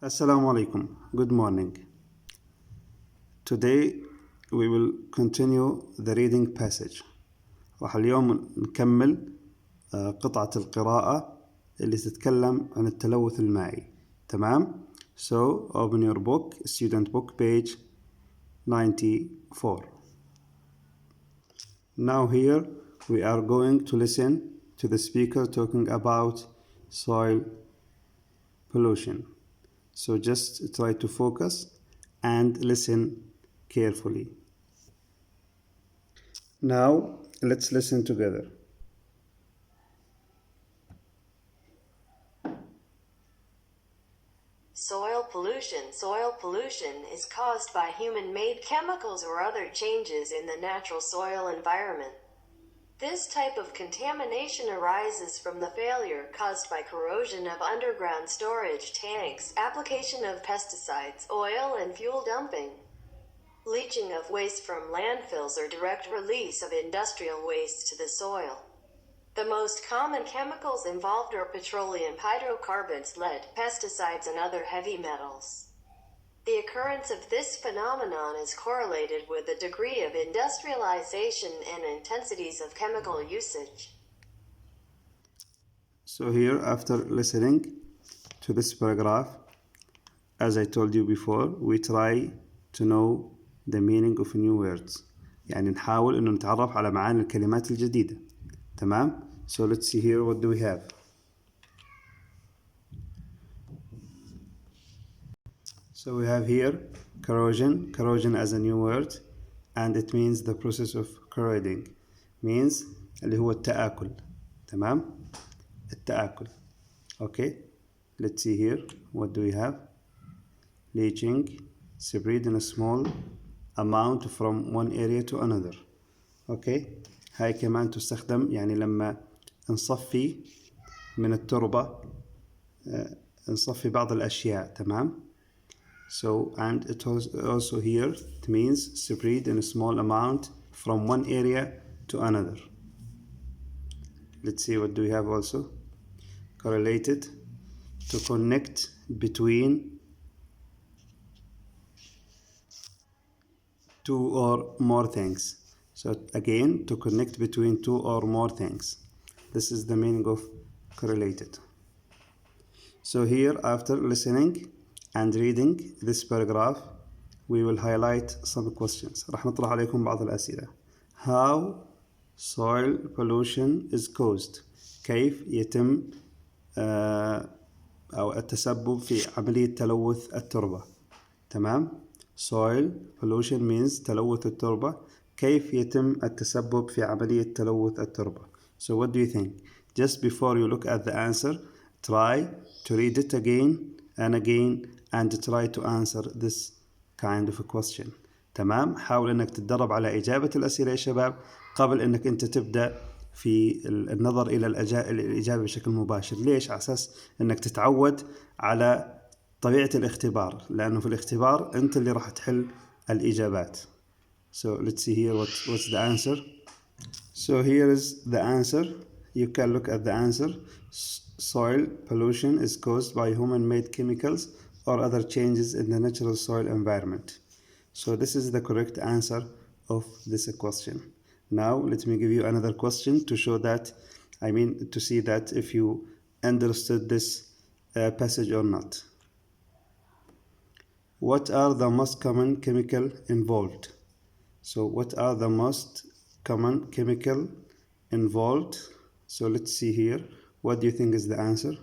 Assalamu alaikum. Good morning. Today we will continue the reading passage. راح اليوم نكمل قطعة القراءة اللي تتكلم عن التلوث المائي. تمام؟ So open your book, student book, page 94. Now here we are going to listen to the speaker talking about soil pollution. So just try to focus and listen carefully. Now let's listen together. Soil pollution. Soil pollution is caused by human-made chemicals or other changes in the natural soil environment. This type of contamination arises from the failure caused by corrosion of underground storage tanks, application of pesticides, oil and fuel dumping, leaching of waste from landfills, or direct release of industrial waste to the soil. The most common chemicals involved are petroleum, hydrocarbons, lead, pesticides, and other heavy metals. The occurrence of this phenomenon is correlated with the degree of industrialization and intensities of chemical usage. So here, after listening to this paragraph, as I told you before, we try to know the meaning of new words. يعني نحاول إنه نتعرف على معاني الكلمات الجديدة. تمام؟ So let's see here, what do we have? So we have here corrosion. Corrosion as a new word, and it means the process of corroding. Means اللي هو التآكل. تمام؟ التآكل. Okay? Let's see here, what do we have? Leaching, spread in a small amount from one area to another. Okay? هاي كمان تستخدم يعني لما نصفي من التربة نصفي بعض الأشياء. تمام؟ So, and it was also here, it means spread in a small amount from one area to another. Let's see, what do we have also? Correlated, to connect between two or more things. So again, to connect between two or more things. This is the meaning of correlated. So here, after listening and reading this paragraph, we will highlight some questions. راح نطرح عليكم بعض الأسئلة. How soil pollution is caused. كيف يتم أو التسبب في عملية تلوث التربة. تمام؟ Soil pollution means تلوث التربة. كيف يتم التسبب في عملية تلوث التربة. So what do you think? Just before you look at the answer, try to read it again and again and try to answer this kind of a question. تمام؟ حاول انك تتدرب على اجابة الاسئلة يا شباب قبل انك انت تبدأ في النظر الى الاجابة بشكل مباشر. ليش؟ على اساس انك تتعود على طبيعة الاختبار، لانه في الاختبار انت اللي راح تحل الاجابات. So let's see here what's the answer. So here is the answer. You can look at the answer. Soil pollution is caused by human-made chemicals or other changes in the natural soil environment. So this is the correct answer of this question. Now let me give you another question to show that, to see that if you understood this passage or not. What are the most common chemical involved? So what are the most common chemical involved? So let's see here. What do you think is the answer?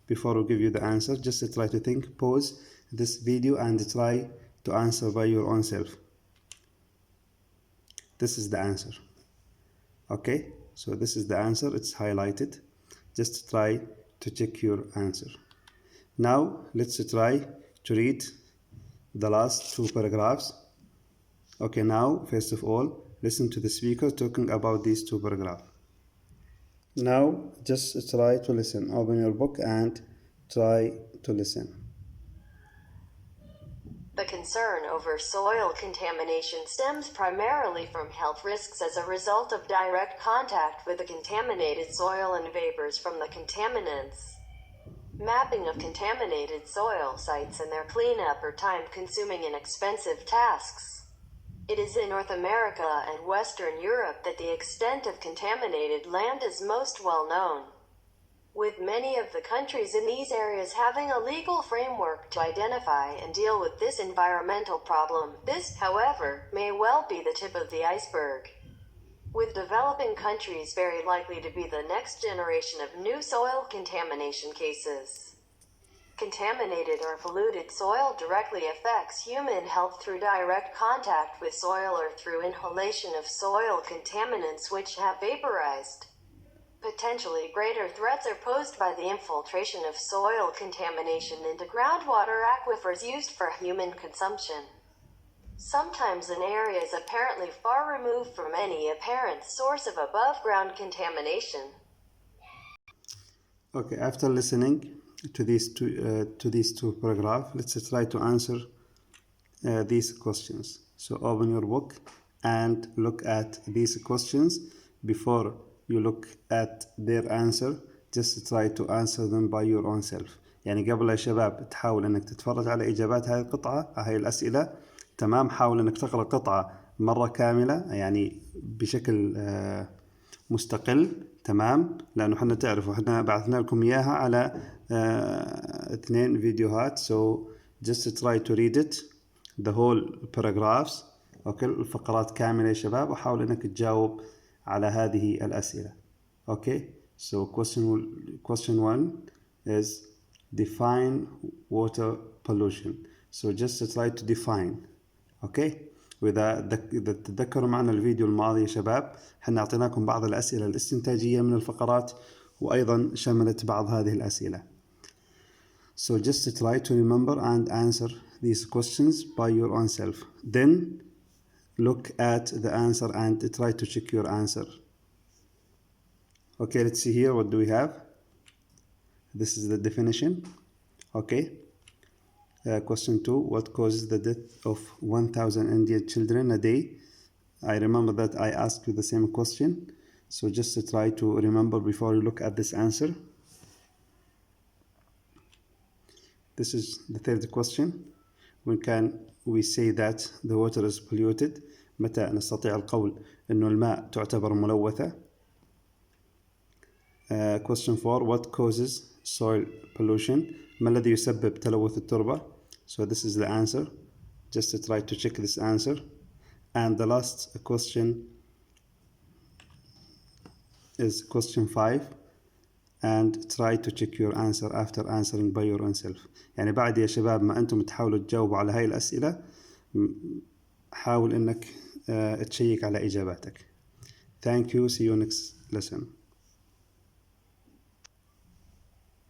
Before we give you the answer, just try to think, pause this video and try to answer by your own self. This is the answer. Okay, so this is the answer, it's highlighted. Just try to check your answer. Now, let's try to read the last two paragraphs. Okay, now, first of all, listen to the speaker talking about these two paragraphs. Now, just try to listen. Open your book and try to listen. The concern over soil contamination stems primarily from health risks as a result of direct contact with the contaminated soil and vapors from the contaminants. Mapping of contaminated soil sites and their cleanup are time-consuming and expensive tasks. It is in North America and Western Europe that the extent of contaminated land is most well known, with many of the countries in these areas having a legal framework to identify and deal with this environmental problem. This, however, may well be the tip of the iceberg, with developing countries very likely to be the next generation of new soil contamination cases. Contaminated or polluted soil directly affects human health through direct contact with soil or through inhalation of soil contaminants which have vaporized. Potentially greater threats are posed by the infiltration of soil contamination into groundwater aquifers used for human consumption, sometimes in areas apparently far removed from any apparent source of above-ground contamination. Okay, after listening to these two paragraphs, let's try to answer these questions. So open your book and look at these questions. Before you look at their answer, just try to answer them by your own self. يعني قبل يا شباب تحاول انك تتفرج على اجابات هذه القطعة، هاي الاسئلة، تمام. حاول انك تقرأ القطعة مرة كاملة يعني بشكل مستقل، تمام، لانه حنا تعرفوا حنا بعثنا لكم اياها على 2 فيديوهات. So just try to read it the whole paragraphs. اوكي، الفقرات كاملة يا شباب، وحاول انك تجاوب على هذه الاسئلة. اوكي. So question 1 is define water pollution. So just try to define. اوكي. واذا تتذكروا معنا الفيديو الماضي يا شباب، حنا اعطيناكم بعض الاسئله الاستنتاجيه من الفقرات، وايضا شملت بعض هذه الاسئله. So just try to remember and answer these questions by your own self. Then look at the answer and try to check your answer. Okay, let's see here. What do we have? This is the definition. Okay. Question 2, what causes the death of 1,000 Indian children a day? I remember that I asked you the same question, so just to try to remember before you look at this answer. This is the third question. When can we say that the water is polluted? متى نستطيع القول إنه الماء تعتبر ملوثة؟ Question 4, what causes soil pollution? ما الذي يسبب تلوث التربة؟ So this is the answer. Just to try to check this answer. And the last question is question 5. And try to check your answer after answering by your own self. يعني بعد يا شباب ما أنتم تحاولوا تجاوبوا على هاي الأسئلة، حاول إنك تشيك على إجاباتك. Thank you. See you next lesson.